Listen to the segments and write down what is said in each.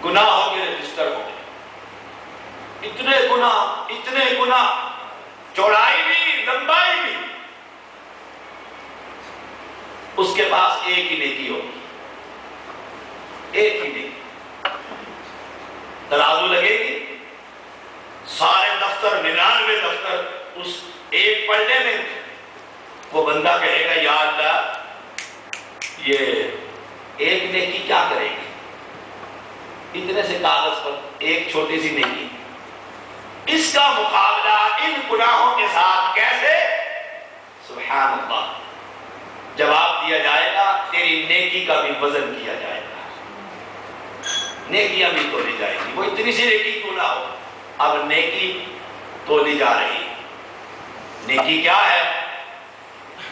گناہوں کے رجسٹر ہو گئے، اتنے گناہ، چوڑائی بھی لمبائی بھی، اس کے پاس ایک ہی نیکی ہوگی، ایک ہی نیکی، ترازو لگے گی، سارے دفتر 99 دفتر اس ایک پلڑے میں، وہ بندہ کہے گا یا اللہ یہ ایک نیکی کیا کرے گی، اتنے سے کاغذ پر ایک چھوٹی سی نیکی، اس کا مقابلہ ان گناہوں کے ساتھ کیسے؟ سبحان اللہ، جواب دیا جائے گا تیری نیکی کا بھی وزن کیا جائے گا، نیکیاں بھی تولی جائے گی، وہ اتنی سی نیکی کیوں نہ ہو، اب نیکی تولی جا رہی، نیکی کیا ہے؟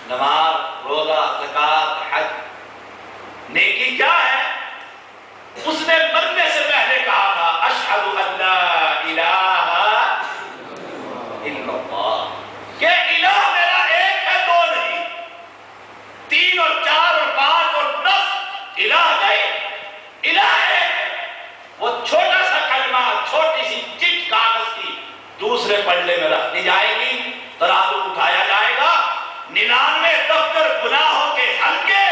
نماز، روزہ، زکوٰۃ، حج، نیکی کیا ہے؟ اس نے مرنے سے پہلے کہا تھا اشہد ان لا الہ الا اللہ، کہ الہ میرا ایک ہے، دو نہیں، 3 اور 4 اور 5 اور 10 الہ نہیں، الہ ایک ہے۔ وہ چھوٹا سا کلمہ، چھوٹی سی چٹ کاغذ کی دوسرے پلڑے میں رکھ دی جائے گی، ترازو اٹھایا جائے گا، 99 دفتر گناہوں کے ہلکے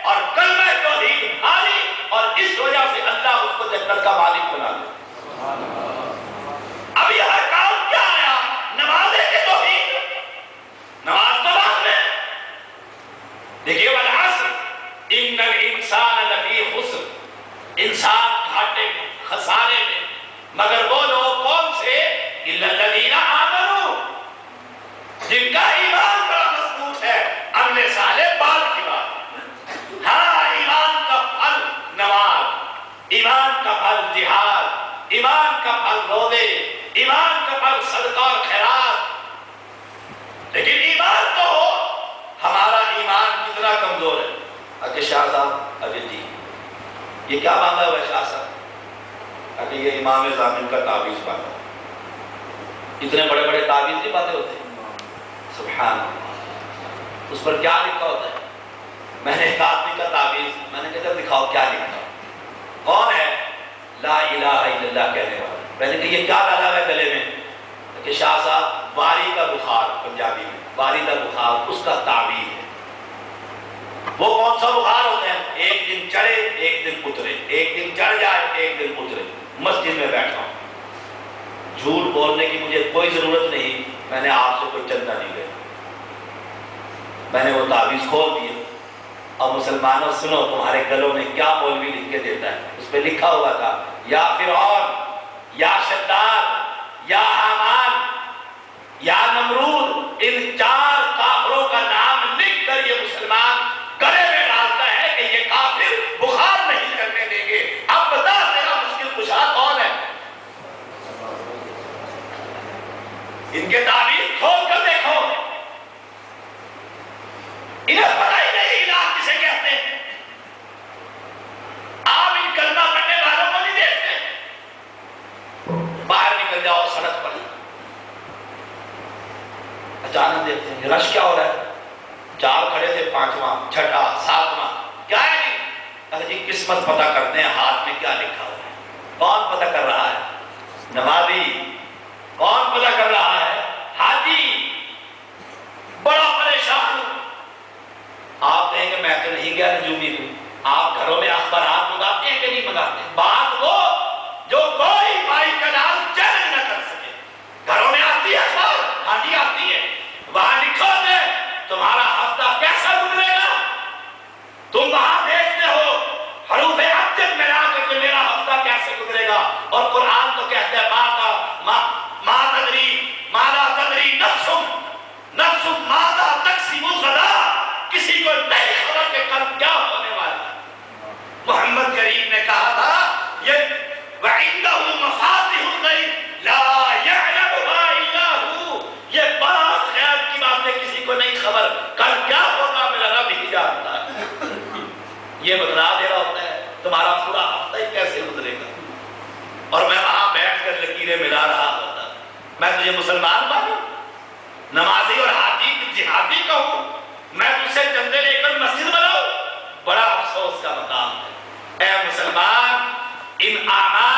اور کلمہ توحید بھاری، اور اس وجہ سے اللہ اس کو جنت کا مالک بنا دے۔ اب یہ کام کیا آیا؟ نماز کی توحید، نماز تو بعد میں، دیکھیے والعصر ان الانسان لفی خسر، انسان گھاٹے میں، خسارے میں، مگر وہ لوگ کون سے؟ الا الذین آمنوا، جن کا ایمان بڑا مضبوط ہے۔ اگلے سال بعد کی بات، ہاں ایمان کا پھل نماز، ایمان کا پھل جہاد، ایمان کا پھل روزے، ایمان کا پھل صدقہ اور خیرات، لیکن ایمان تو ہو۔ ہمارا ایمان کتنا کمزور ہے؟ کہ شاہ صاحب ابھی جی یہ کیا مانگا ہوا ہے شاہ صاحب؟ کہ یہ امام زامن کا تعویذ باندھا، اتنے بڑے بڑے تعویذ نہیں باندھے ہوتے، سبحان اللہ، اس پر کیا لکھا ہوتا ہے؟ میں نے ایک آدمی کا تعویذ، میں نے کہا دکھاؤ کیا لکھا، کون ہے؟ لا الہ الا اللہ کہنے والا۔ میں نے کہا یہ کیا ڈالا ہے گلے میں؟ کہ شاہ صاحب واری کا بخار، پنجابی میں واری کا بخار، اس کا تعویذ ہے۔ وہ کون سا بخار ہوتے ہیں؟ ایک دن چڑھے ایک دن اترے، ایک دن چڑھ جائے ایک دن اترے۔ مسجد میں بیٹھا ہوں، جھوٹ بولنے کی مجھے کوئی ضرورت نہیں، میں نے آپ سے کوئی چندہ نہیں لیا، میں نے وہ تعویذ کھول دیا، اور مسلمانوں سنو تمہارے گلوں میں کیا مولوی لکھ کے دیتا ہے، اس پہ لکھا ہوا تھا یا فرعون، یا شداد، یا حامان، یا نمرود، ان 4 کافروں کا نام لکھ کر یہ مسلمان گلے میں ڈالتا ہے کہ یہ کافر بخار نہیں کرنے دیں گے۔ اب بتا تیرا مشکل کشا کون ہے؟ ان کے تعویذ کھول کر دیکھو، انہیں پتہ ہی نہیں الہ کسے کہتے ہیں۔ آپ ان کلمہ پڑھنے والوں کو نہیں دیکھتے، باہر نکل جاؤ سڑک پر، اچانک دیکھتے ہیں رش کیا ہو رہا ہے، 4 کھڑے تھے، 5واں، 6واں، 7واں، کیا ہے جی؟ اگر جی قسمت پتہ کرتے ہیں، ہاتھ میں کیا لکھا ہوا ہے؟ کون پتہ کر رہا ہے؟ نمازی۔ کون پتہ کر رہا ہے؟ حاجی۔ بڑا پریشان ہوں۔ آپ کہیں کہ میں تو نہیں گیا نجومی کو، آپ گھروں میں اخبارات منگاتے ہیں کہ نہیں منگاتے؟ بات وہ جو کوئی بھائی کا نام چیلنج نہ کر سکے، گھروں میں آتی ہے اخبار، حاجی آتی ہے، وہاں لکھو دے تمہارا ہفتہ کیسا گزرے گا، تم وہاں دیکھتے ہو حروف ابجد ملا کر کے میرا ہفتہ کیسے گزرے گا، اور قرآن تو کہتا ہے ما تدری ما لا تدری نفس ماذا تکسب غدا، کسی کو نہیں خبر کہ کل کیا ہونے والا ہے۔ محمد کریم نے کہا تھا یہ وَعِنْدَهُ مَفَاتِحُ الْغَيْبِ لَا يَعْلَمُهَا إِلَّا هُوَ، یہ بات غیب کی باتیں کسی کو نہیں خبر، کل کیا ہوگا میرا رب ہی جانتا ہے۔ یہ بتلا دے رہا ہوتا ہے تمہارا پورا ہفتہ ہی کیسے گزرے گا، اور میں وہاں بیٹھ کر لکیریں ملا رہا ہوتا، میں تجھے مسلمان مانوں، نمازی اور حاجی جہادی کہوں، میں تجھ سے چندے لے کر مسجد بناؤں، بڑا افسوس کا مقام ہے۔ اے مسلمان، ان اعمال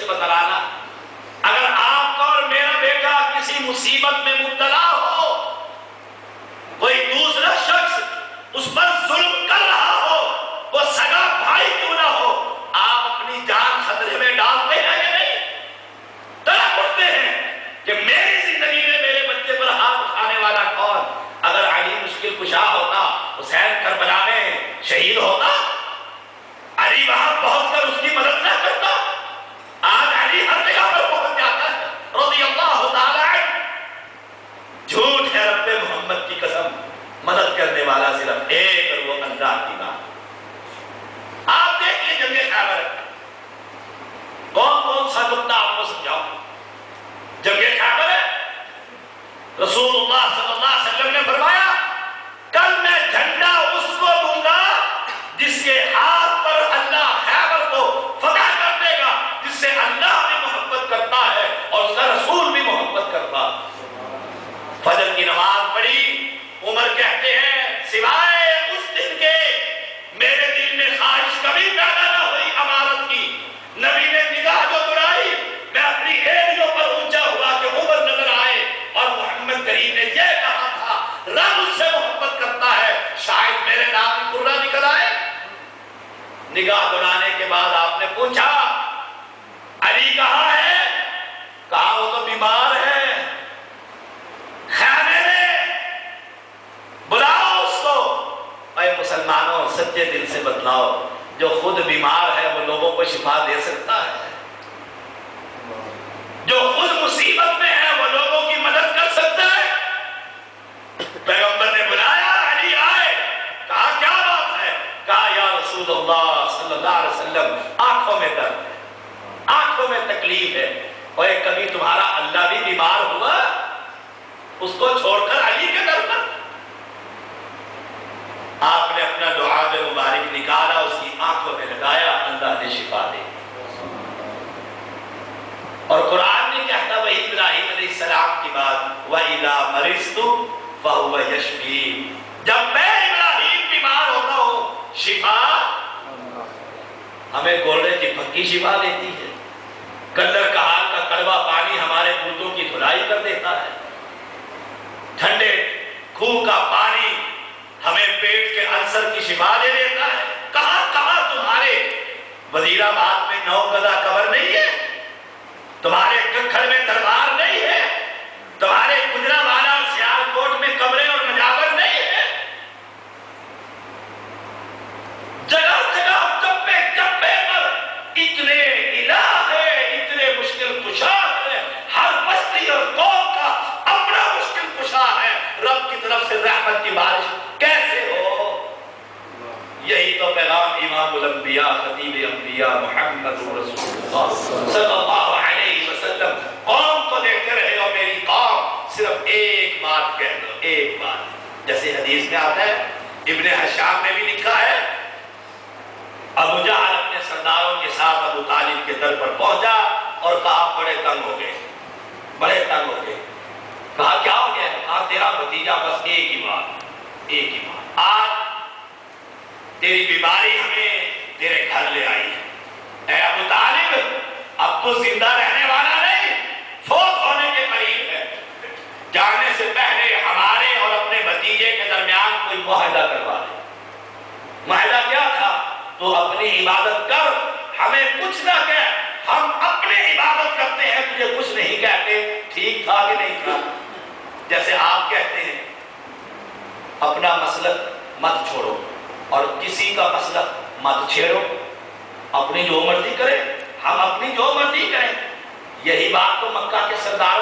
بتلانا، اگر آپ کا اور میرا بیٹا کسی مصیبت میں مبتلا ہو، کوئی دوسرا شخص اس پر ظلم کر رہا ہو، وہ سگا بھائی کیوں نہ ہو، آپ اپنی جان خطرے میں ڈالتے ہیں یا نہیں؟ تڑپ اٹھتے ہیں کہ میری زندگی میں میرے بچے پر ہاتھ اٹھانے والا کون؟ اگر علی مشکل کشا ہوتا، حسین کربلا میں شہید ہوتا، علی وہاں پہنچ کر اس کی مدد نہ کرتا؟ آج علی ہر جگہ پر پہنچ جاتا ہے رضی اللہ تعالی عنہ۔ جھوٹ ہے رب محمد کی قسم، مدد کرنے والا صرف ایک اور وہ اللہ کی بات۔ آپ دیکھیے جنگ خیبر کون کون سا نقطہ آپ کو سمجھاؤ۔ جنگ خیبر ہے، رسول اللہ صلی اللہ علیہ وسلم نے فرمایا کل میں جھنڈا اس کو دوں گا جس کے ہاتھ پر اللہ خیبر کو فتح کر دے گا، جس سے اللہ بھی محبت کرتا ہے اور اس کا رسول بھی محبت کرتا۔ فجر کی نماز پڑھی، عمر کہتے ہیں سوائے اس دن کے میرے دل میں خواہش کبھی پیدا نہ ہوئی امارت کی۔ نبی نے نگاہ جو درائی، میں اپنی ایڑیوں پر اونچا ہوا کہ عمر نظر آئے، اور محمد کریم نے یہ کہا تھا رب اس سے محبت کرتا ہے، شاید میرے نام کی قرہ نکل آئے۔ نگاہ دوڑانے کے بعد آپ نے پوچھا علی کہاں ہے؟ کہا وہ تو بیمار ہے، خیمے میں بلاؤ اس کو۔ اے مسلمانوں سچے دل سے بتلاؤ، جو خود بیمار ہے وہ لوگوں کو شفا دے سکتا ہے؟ جو خود مصیبت میں ہے وہ لوگوں کی مدد کر سکتا ہے؟ پیغمبر نے بلایا، علی آئے، کہا کیا بات ہے؟ کہا یا رسول اللہ صلی اللہ علیہ وسلم آنکھوں میں درد ہے، آنکھوں میں تکلیف ہے، اور کبھی تمہارا اللہ بھی بیمار ہوا اس کو چھوڑ کر علی کے در پر؟ آپ نے اپنا دعا مبارک نکالا، اس کی آنکھوں میں لگایا، اللہ نے شفا دی۔ اور قرآن نے کہتا وہی ابراہیم علیہ السلام کی بات، وَإِذَا مَرِضْتُ فَهُوَ يَشْفِينِ، جب میں ابراہیم بیمار ہوتا ہوں شفا ہمیں گولڑے کی پھکی شفا دیتی ہے، کلر کہار کا کڑوا پانی ہمارے پوتوں کی دھلائی کر دیتا ہے، ٹھنڈے کنویں کا پانی ہمیں پیٹ کے السر کی شفا دے دیتا ہے۔ کہاں کہاں تمہارے وزیرآباد میں 9 گدا قبر نہیں ہے، تمہارے ککھڑ میں دربار نہیں ہے، تمہارے گجرانوالہ اور سیالکوٹ میں قبریں اور مجاور نہیں ہے؟ جگہ جگہ چپے چپے پر اتنے الہ ہے، اتنے مشکل کشا ہے، ہر بستی اور قوم کا اپنا مشکل کشا ہے، رب کی طرف سے رحمت کی بارش کیسے ہو؟ یہی تو پیغام امام الانبیاء خطیب انبیاء محمد رسول اللہ صلی اللہ علیہ وسلم قوم کو دیکھتے رہے، اور میری قوم صرف ایک بات کہہ دو، ایک بات، جیسے حدیث میں آتا ہے، ابن حشام نے بھی لکھا ہے، ابو جہل اپنے سرداروں کے ساتھ ابو طالب کے در پر پہنچا اور کہا بڑے تنگ ہو گئے، بڑے تنگ ہو گئے۔ کہا کیا ہو گیا؟ کہا تیرا بھتیجا بس ایک ہی بات، ایک ہی بات، آج تیری بیماری ہمیں تیرے گھر لے آئی ہے، اے ابو طالب اب تو زندہ رہنے والا نہیں، فوت ہونے کے قریب ہے، جانے سے پہلے ہمارے اور اپنے بھتیجے کے درمیان کوئی معاہدہ کروا دے۔ معاہدہ کیا تھا؟ تو اپنی عبادت کر، ہمیں کچھ نہ کہہ، ہم اپنی عبادت کرتے ہیں، تجھے کچھ نہیں کہتے۔ ٹھیک تھا کہ نہیں تھا؟ جیسے آپ کہتے ہیں اپنا مسلک مت چھوڑو اور کسی کا مسلک مت چھیڑو، اپنی جو مرضی کرے، ہم اپنی جو مرضی کریں، یہی بات تو مکہ کے سردار